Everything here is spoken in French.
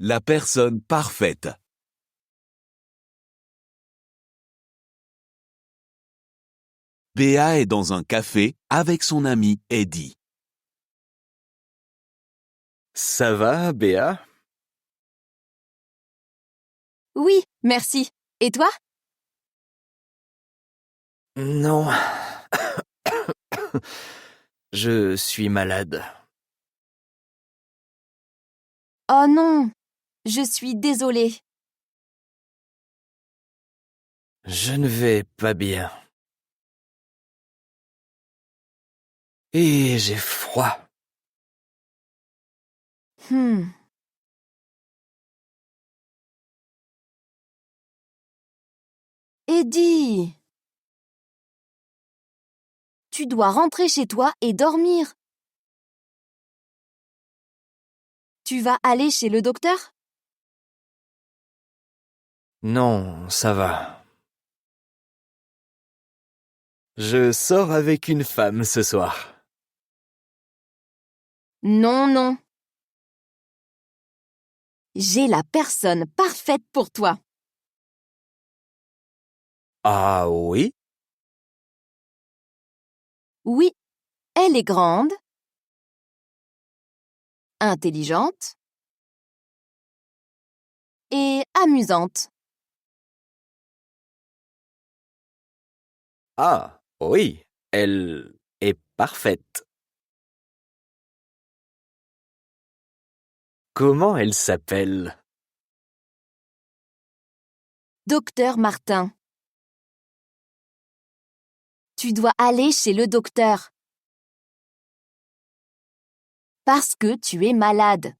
La personne parfaite. Béa est dans un café avec son ami Eddie. Ça va, Béa? Oui, merci. Et toi? Non. Je suis malade. Oh non, je suis désolée. Je ne vais pas bien. Et j'ai froid. Eddie, tu dois rentrer chez toi et dormir. Tu vas aller chez le docteur? Non, ça va. Je sors avec une femme ce soir. Non, non. J'ai la personne parfaite pour toi. Ah oui? Oui, elle est grande, intelligente et amusante. Ah oui, elle est parfaite. Comment elle s'appelle? Docteur Martin. Tu dois aller chez le docteur. Parce que tu es malade.